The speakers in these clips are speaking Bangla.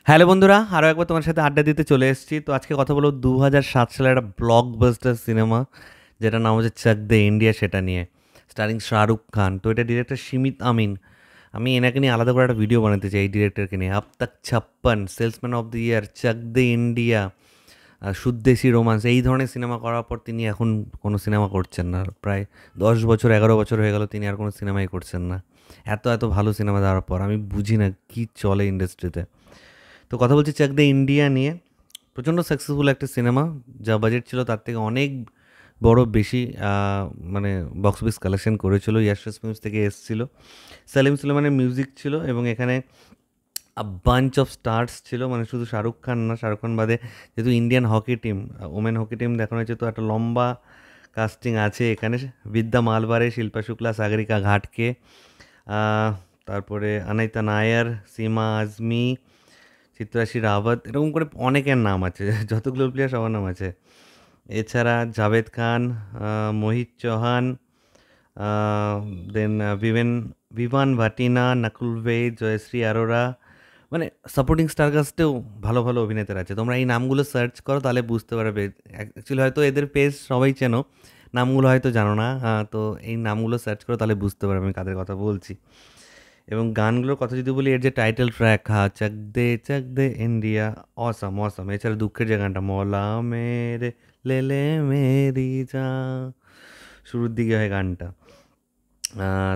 হ্যালো বন্ধুরা, আরও একবার তোমার সাথে আড্ডা দিতে চলে এসেছি। তো আজকে কথা বলবো 2007 সালের একটা ব্লকবাস্টার সিনেমা, যেটার নাম হচ্ছে চক দে ইন্ডিয়া, সেটা নিয়ে। স্টারিং শাহরুখ খান। তো এটা ডিরেক্টর সিমিত আমিন। আমি এনাকে নিয়ে আলাদা করে একটা ভিডিও বানাতে চাই, এই ডিরেক্টরকে নিয়ে। Ab Tak 56, salesman of the year, Chak De India, Shuddh Desi romance, এই ধরনের সিনেমা করার পর তিনি এখন কোনো সিনেমা করছেন না। প্রায় 10 বছর 11 বছর হয়ে গেল তিনি আর কোনো সিনেমাই করছেন না। এত এত ভালো সিনেমা দেওয়ার পর আমি বুঝি না কী চলে ইন্ডাস্ট্রিতে। তো কথা বলছি চক দে ইন্ডিয়া নিয়ে। প্রচণ্ড সাকসেসফুল একটা সিনেমা, যা বাজেট ছিল তার থেকে অনেক বড় বেশি, মানে বক্স অফিস কালেকশন করেছিল। ইয়াশরাজ ফিল্মস থেকে এসেছিল, সালিম সুলেমানের মিউজিক ছিল, এবং এখানে বাঞ্চ অফ স্টার্স ছিল, মানে শুধু শাহরুখ খান না, শাহরুখ খান বাদে যেহেতু Indian hockey team, women hockey team দেখানো হয়েছে, তো একটা লম্বা কাস্টিং আছে এখানে। বিদ্যা মালবারে, শিল্পা শুক্লা, সাগরিকা ঘাটকে, তারপরে অনাইতা নায়ার, সীমা আজমি, চিত্রাশী রাওয়াত, এরকম করে অনেকের নাম আছে। যতগুলো প্লেয়ার সবার নাম আছে। এছাড়া জাভেদ খান, মোহিত চৌহান, দেন ভিভান ভাটিনা, নকুল বেদ, জয়শ্রী অরোরা, মানে সাপোর্টিং স্টার কাস্টেও ভালো ভালো অভিনেতারা আছে। তোমরা এই নামগুলো সার্চ করো, তাহলে বুঝতে পারবে। অ্যাকচুয়ালি হয়তো এদের পেজ সবাই চেনো, নামগুলো হয়তো জানো না। তো এই নামগুলো সার্চ করো, তাহলে বুঝতে পারবে আমি কাদের কথা বলছি। এবং গানগুলোর কথা যদি বলি, এর যে টাইটেল ট্র্যাক, চক দে ইন্ডিয়া, অসাম অসাম। এছাড়া দুঃখের যে গানটা, মলা মেরে লে মেরি যা, শুরুর দিকে হয় গানটা।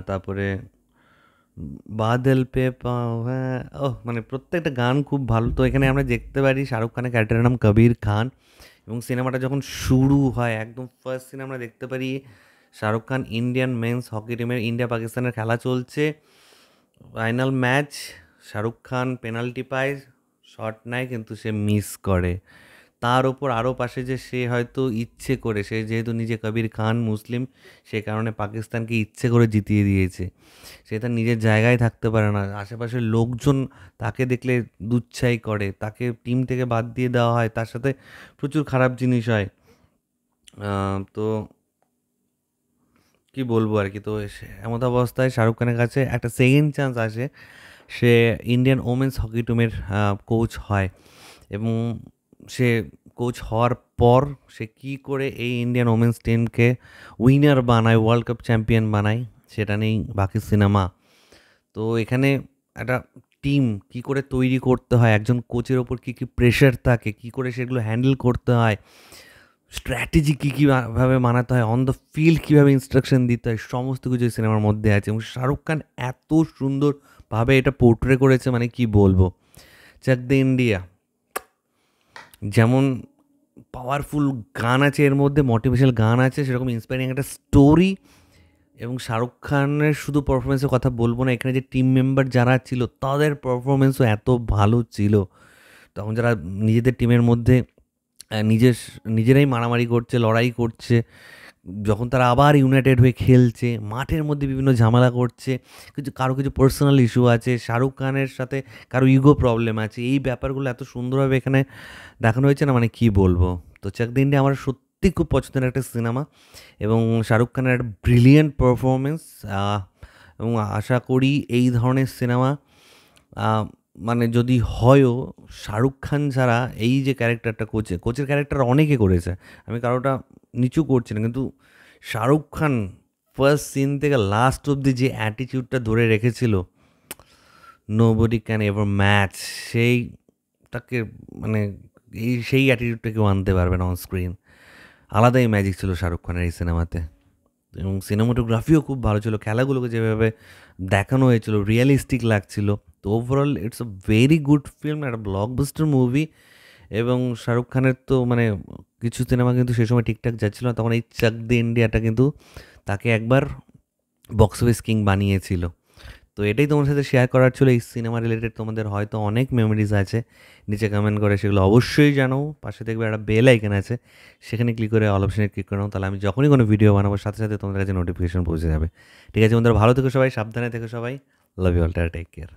তারপরে বাদল পে পাও, হ্যাঁ, মানে প্রত্যেকটা গান খুব ভালো। তো এখানে আমরা দেখতে পারি শাহরুখ খানের ক্যারেক্টারের নাম কবির খান। এবং সিনেমাটা যখন শুরু হয়, একদম ফার্স্ট সিনে আমরা দেখতে পারি Shahrukh Khan Indian men's hockey টিমের, ইন্ডিয়া পাকিস্তানের খেলা চলছে, final match. Shahrukh Khan penalty পায়, শট নেয়, কিন্তু সে মিস করে। তার ওপর আরও পাশে যে সে হয়তো ইচ্ছে করে, সে যেহেতু নিজে কবির খান মুসলিম, সে কারণে পাকিস্তানকে ইচ্ছে করে জিতিয়ে দিয়েছে। সে তার নিজের জায়গায় থাকতে পারে না, আশেপাশের লোকজন তাকে দেখলে দুচ্ছাই করে, তাকে টিম থেকে বাদ দিয়ে দেওয়া হয়, তার সাথে প্রচুর খারাপ জিনিস হয়। তো কি বলবো আর কি। তো এমত অবস্থায় শাহরুখ খানের কাছে একটা সেকেন্ড চান্স আসে। সে ইন্ডিয়ান ওমেন্স হকি টিমের কোচ হয়, এবং সে কোচ হওয়ার পর সে কী করে এই ইন্ডিয়ান ওমেন্স টিমকে উইনার বানায়, ওয়ার্ল্ড কাপ চ্যাম্পিয়ন বানায়, সেটা নিয়েই বাকি সিনেমা। তো এখানে একটা টিম কী করে তৈরি করতে হয়, একজন কোচের ওপর কী কী প্রেশার থাকে, কী করে সেগুলো হ্যান্ডেল করতে হয়, স্ট্র্যাটেজি কী কীভাবে বানাতে হয়, অন দ্য ফিল্ড কীভাবে ইনস্ট্রাকশন দিতে হয়, সমস্ত কিছু সিনেমার মধ্যে আছে। এবং শাহরুখ খান এত সুন্দরভাবে এটা পোর্ট্রে করেছে, মানে কি বলবো। চক দে ইন্ডিয়া যেমন পাওয়ারফুল গান আছে এর মধ্যে, মোটিভেশনাল গান আছে, সেরকম ইন্সপায়ারিং একটা স্টোরি। এবং শাহরুখ খানের শুধু পারফরমেন্সের কথা বলবো না, এখানে যে টিম মেম্বার যারা ছিল তাদের পারফরমেন্সও এত ভালো ছিল। তখন যারা নিজেদের টিমের মধ্যে নিজেরাই মারামারি করছে, লড়াই করছে, যখন তারা আবার ইউনাইটেড হয়ে খেলছে, মাঠের মধ্যে বিভিন্ন ঝামেলা করছে, কিছু পার্সোনাল ইস্যু আছে, শাহরুখ খানের সাথে কারো ইগো প্রবলেম আছে, এই ব্যাপারগুলো এত সুন্দরভাবে এখানে দেখানো হয়েছে না, মানে কি বলবো। তো চক দে ইন্ডিয়া আমার সত্যি খুব পছন্দের একটা সিনেমা, এবং শাহরুখ খানের একটা ব্রিলিয়েন্ট পারফরমেন্স। এবং আশা করি এই ধরনের সিনেমা, মানে যদি হয়ও, শাহরুখ খান ছাড়া এই যে ক্যারেক্টারটা, কোচের ক্যারেক্টার অনেকে করেছে, আমি কারোটা নিচু করছি না, কিন্তু শাহরুখ খান ফার্স্ট সিন থেকে লাস্ট অবধি যে অ্যাটিটিউডটা ধরে রেখেছিল, নোবডি ক্যান এভার ম্যাচ সেইটাকে, মানে সেই অ্যাটিটিউডটা কেউ আনতে পারবে না অন স্ক্রিন। আলাদাই ম্যাজিক ছিল শাহরুখ খানের এই সিনেমাতে। এবং সিনেমাটোগ্রাফিও খুব ভালো ছিল, খেলাগুলোকে যেভাবে দেখানো হয়েছিল রিয়েলিস্টিক লাগছিল। তো overall it's a very good film, একটা ব্লকবাস্টার মুভি। এবং শাহরুখ খানের তো মানে কিছু সিনেমা কিন্তু সেই সময় ঠিকঠাক যাচ্ছিল না, তখন এই চক দে ইন্ডিয়াটা কিন্তু তাকে একবার বক্স অফিস কিং বানিয়েছিল। তো এটাই তোমার সাথে শেয়ার করার ছিল। এই সিনেমা রিলেটেড তোমাদের হয়তো অনেক মেমোরিজ আছে, নিচে কমেন্ট করে সেগুলো অবশ্যই জানাও। পাশে দেখবে একটা বেল আইকন আছে, সেখানে ক্লিক করে অল অপশনে ক্লিক করে নাও, তাহলে আমি যখনই কোনো ভিডিও বানাবো সাথে সাথে তোমাদের কাছে নোটিফিকেশন পৌঁছে যাবে। ঠিক আছে বন্ধুরা, ভালো থেকো সবাই, সাবধানে থেকো সবাই, love you all, take care.